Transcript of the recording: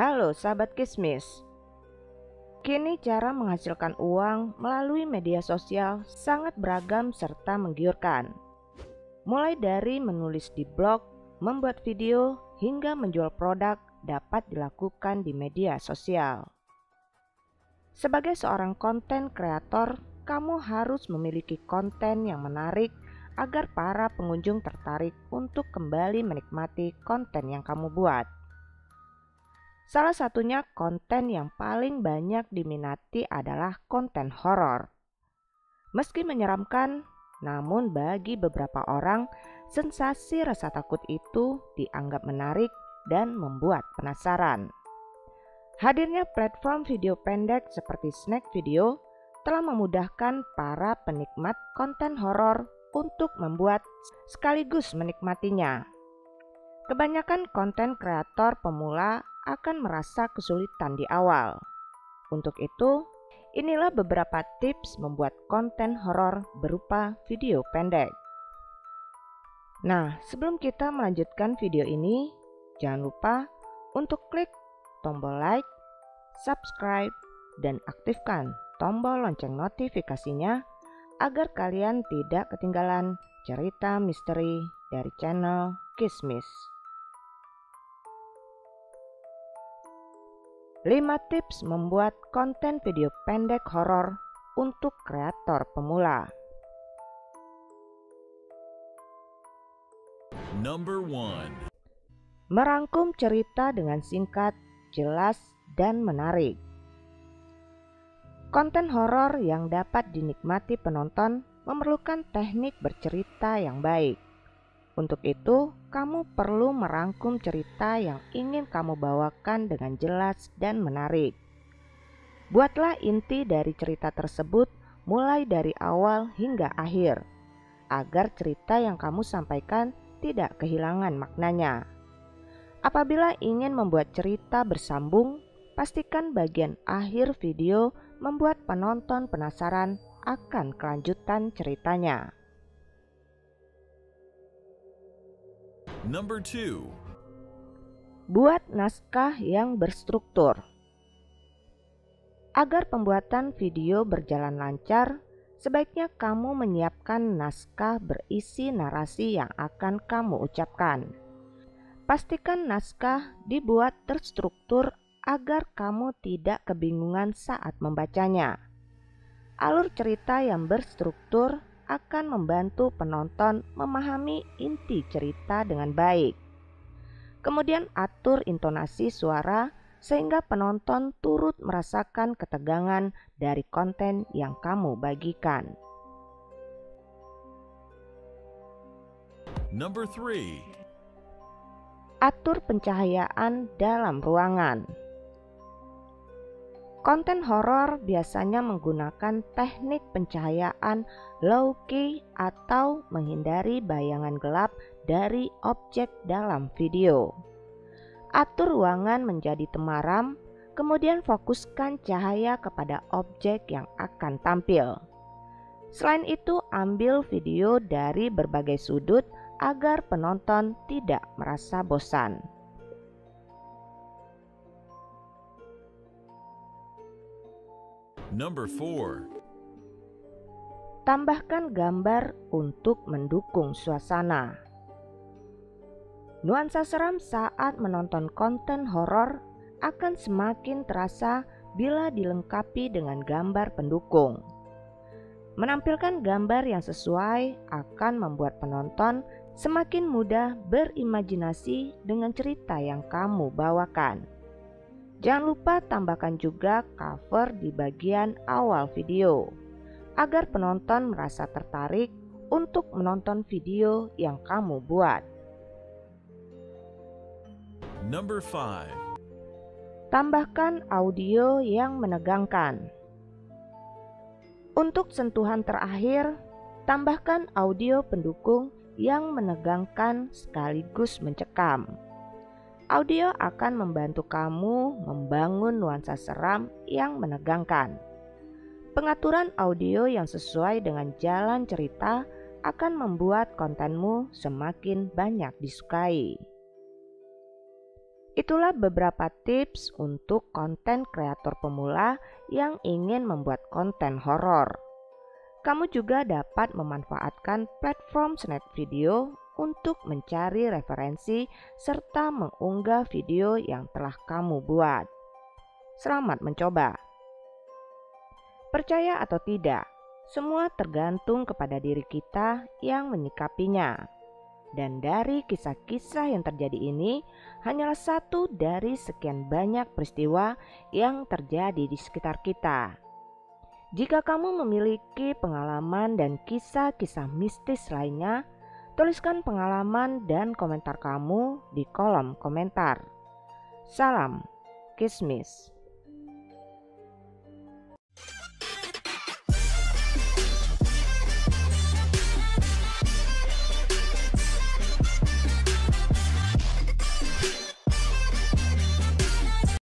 Halo sahabat Kismis. Kini cara menghasilkan uang melalui media sosial sangat beragam serta menggiurkan. Mulai dari menulis di blog, membuat video, hingga menjual produk dapat dilakukan di media sosial. Sebagai seorang konten kreator, kamu harus memiliki konten yang menarik agar para pengunjung tertarik untuk kembali menikmati konten yang kamu buat. Salah satunya konten yang paling banyak diminati adalah konten horor. Meski menyeramkan, namun bagi beberapa orang, sensasi rasa takut itu dianggap menarik dan membuat penasaran. Hadirnya platform video pendek seperti Snack Video telah memudahkan para penikmat konten horor untuk membuat sekaligus menikmatinya. Kebanyakan konten kreator pemula akan merasa kesulitan di awal. Untuk itu, inilah beberapa tips membuat konten horor berupa video pendek. Nah, sebelum kita melanjutkan video ini, jangan lupa untuk klik tombol like, subscribe, dan aktifkan tombol lonceng notifikasinya agar kalian tidak ketinggalan cerita misteri dari channel Kismis. 5 tips membuat konten video pendek horor untuk kreator pemula. Number 1. Merangkum cerita dengan singkat, jelas, dan menarik. Konten horor yang dapat dinikmati penonton memerlukan teknik bercerita yang baik. Untuk itu, kamu perlu merangkum cerita yang ingin kamu bawakan dengan jelas dan menarik. Buatlah inti dari cerita tersebut mulai dari awal hingga akhir, agar cerita yang kamu sampaikan tidak kehilangan maknanya. Apabila ingin membuat cerita bersambung, pastikan bagian akhir video membuat penonton penasaran akan kelanjutan ceritanya. Number 2. Buat naskah yang berstruktur. Agar pembuatan video berjalan lancar, sebaiknya kamu menyiapkan naskah berisi narasi yang akan kamu ucapkan. Pastikan naskah dibuat terstruktur agar kamu tidak kebingungan saat membacanya. Alur cerita yang berstruktur akan membantu penonton memahami inti cerita dengan baik. Kemudian atur intonasi suara sehingga penonton turut merasakan ketegangan dari konten yang kamu bagikan. Number 3. Atur pencahayaan dalam ruangan. Konten horor biasanya menggunakan teknik pencahayaan low-key atau menghindari bayangan gelap dari objek dalam video. Atur ruangan menjadi temaram, kemudian fokuskan cahaya kepada objek yang akan tampil. Selain itu, ambil video dari berbagai sudut agar penonton tidak merasa bosan. Number 4. Tambahkan gambar untuk mendukung suasana. Nuansa seram saat menonton konten horor akan semakin terasa bila dilengkapi dengan gambar pendukung. Menampilkan gambar yang sesuai akan membuat penonton semakin mudah berimajinasi dengan cerita yang kamu bawakan. Jangan lupa tambahkan juga cover di bagian awal video, agar penonton merasa tertarik untuk menonton video yang kamu buat. Number 5. Tambahkan audio yang menegangkan. Untuk sentuhan terakhir, tambahkan audio pendukung yang menegangkan sekaligus mencekam. Audio akan membantu kamu membangun nuansa seram yang menegangkan. Pengaturan audio yang sesuai dengan jalan cerita akan membuat kontenmu semakin banyak disukai. Itulah beberapa tips untuk konten kreator pemula yang ingin membuat konten horor. Kamu juga dapat memanfaatkan platform snack video untuk mencari referensi serta mengunggah video yang telah kamu buat. Selamat mencoba. Percaya atau tidak, semua tergantung kepada diri kita yang menyikapinya. Dan dari kisah-kisah yang terjadi ini hanyalah satu dari sekian banyak peristiwa yang terjadi di sekitar kita. Jika kamu memiliki pengalaman dan kisah-kisah mistis lainnya, tuliskan pengalaman dan komentar kamu di kolom komentar. Salam Kismis.